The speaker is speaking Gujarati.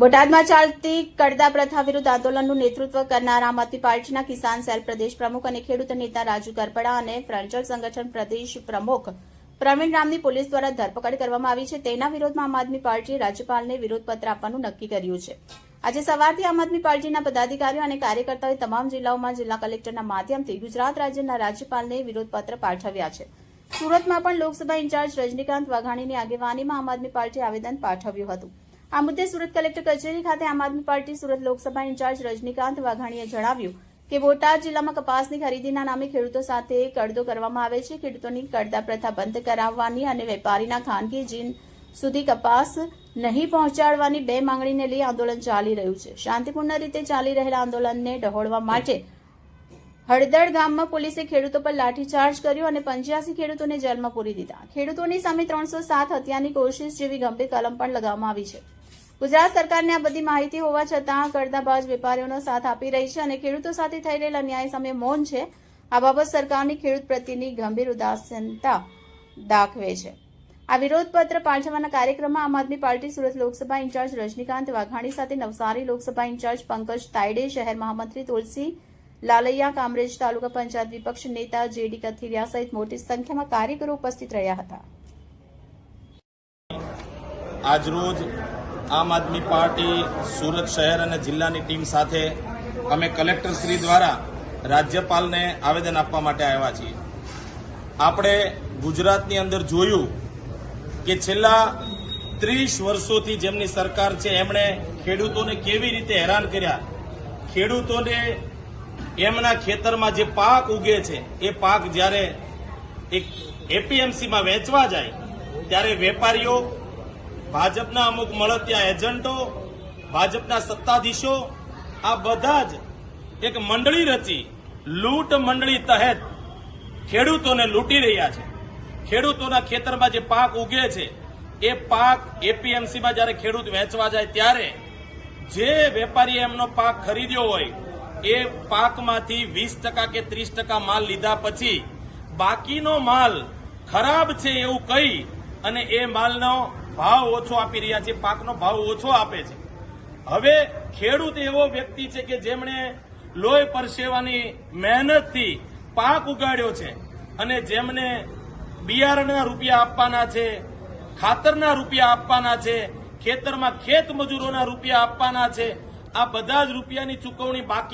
બોટાદમાં ચાલતી કડદા પ્રથા વિરુદ્ધ આંદોલનનું નેતૃત્વ કરનાર આમ આદમી પાર્ટીના કિસાન સેલ પ્રદેશ પ્રમુખ અને ખેડૂત નેતા રાજુ ગરપડા અને ફ્રન્ટલ સંગઠન પ્રદેશ પ્રમુખ પ્રવીણ રામની પોલીસ દ્વારા ધરપકડ કરવામાં આવી છે. તેના વિરોધમાં આમ આદમી પાર્ટીએ રાજ્યપાલને વિરોધપત્ર આપવાનું નક્કી કર્યું છે. આજે સવારથી આમ આદમી પાર્ટીના પદાધિકારીઓ અને કાર્યકર્તાઓએ તમામ જિલ્લાઓમાં જિલ્લા કલેક્ટરના માધ્યમથી ગુજરાત રાજ્યના રાજ્યપાલને વિરોધપત્ર પાઠવ્યા છે. સુરતમાં પણ લોકસભા ઇન્ચાર્જ રજનીકાંત વાઘાણીની આગેવાનીમાં આમ આદમી પાર્ટીએ આવેદન પાઠવ્યું હતું. આ મુદ્દે સુરત કલેક્ટર કચેરી ખાતે આમ આદમી પાર્ટી સુરત લોકસભા ઇન્ચાર્જ રજનીકાંત વાઘાણીએ જણાવ્યું કે બોટાદ જિલ્લામાં કપાસની ખરીદીના નામે ખેડૂતો સાથે કડદો કરવામાં આવે છે. ખેડૂતોની કડદા પ્રથા બંધ કરાવવાની અને વેપારીના ખાનગી જીન સુધી કપાસ નહીં પહોંચાડવાની બે માંગણીને લઈ આંદોલન ચાલી રહ્યું છે. શાંતિપૂર્ણ રીતે ચાલી રહેલા આંદોલનને ડહોળવા માટે હળદળ ગામમાં પોલીસે ખેડૂતો પર લાઠીચાર્જ કર્યો અને 85 ખેડૂતોને જેલમાં પૂરી દીધા. ખેડૂતોની સામે 307 હત્યાની કોશિશ જેવી ગંભીર કલમ પણ લગાવવામાં આવી છે. ગુજરાત સરકારને આ બધી માહિતી હોવા છતાં કડદાબાજ વેપારીઓનો સાથ આપી રહી છે અને ખેડૂતો સાથે થઈ રહેલા ન્યાય સામે મૌન છે. આ બાબત સરકારની ખેડૂત પ્રત્યેની ગંભીર ઉદાસીનતા દાખવે છે. આ વિરોધપત્ર પાઠવવાના કાર્યક્રમમાં આમ આદમી પાર્ટી સુરત લોકસભા ઇન્ચાર્જ રજનીકાંત વાઘાણી સાથે નવસારી લોકસભા ઇન્ચાર્જ પંકજ તાયડે, શહેર મહામંત્રી તુલસી લાલૈયા, કામરેજ તાલુકા પંચાયત વિપક્ષ નેતા જેડી કથિરિયા સહિત મોટી સંખ્યામાં કાર્યકરો ઉપસ્થિત રહ્યા હતા. આજરોજ આમ આદમી પાર્ટી સુરત શહેર અને જિલ્લાની ટીમ સાથે અમે કલેક્ટર શ્રી દ્વારા રાજ્યપાલને આવેદન આપવા માટે આવ્યા છીએ. આપણે ગુજરાતની અંદર જોયું કે છેલ્લા 30 વર્ષોથી જેમની સરકાર છે એમણે ખેડૂતોને કેવી રીતે હેરાન કર્યા. ખેડૂતોને એમના ખેતરમાં જે પાક ઉગે છે એ પાક જ્યારે એક એપીએમસીમાં વેચવા જાય ત્યારે વેપારીઓ, ભાજપના અમુક મળતિયા એજન્ટો, ભાજપના સત્તાધીશો આ બધા જ એક મંડળી રચી લૂંટ મંડળી તહેત ખેડૂતોને લૂંટી રહ્યા છે. ખેડૂતોના ખેતરમાં જે પાક ઉગે છે એ પાક એપીએમસીમાં જ્યારે ખેડૂત વેચવા જાય ત્યારે જે વેપારીએ એમનો પાક ખરીદ્યો હોય એ પાકમાંથી 20% કે 30% માલ લીધા પછી બાકીનો માલ ખરાબ છે એવું કહી અને એ માલનો ભાવ ઓછો આપી રહ્યા છે, પાકનો ભાવ ઓછો આપે છે. હવે ખેડૂત એવો વ્યક્તિ છે કે જેમણે લોહી પરસેવાની મહેનતથી પાક ઉગાડ્યો છે અને જેમને બિયારણના રૂપિયા આપવાના છે, ખાતરના રૂપિયા આપવાના છે, ખેતરમાં ખેત મજૂરોના રૂપિયા આપવાના છે, આ બધા જ રૂપિયાની ચૂકવણી બાકી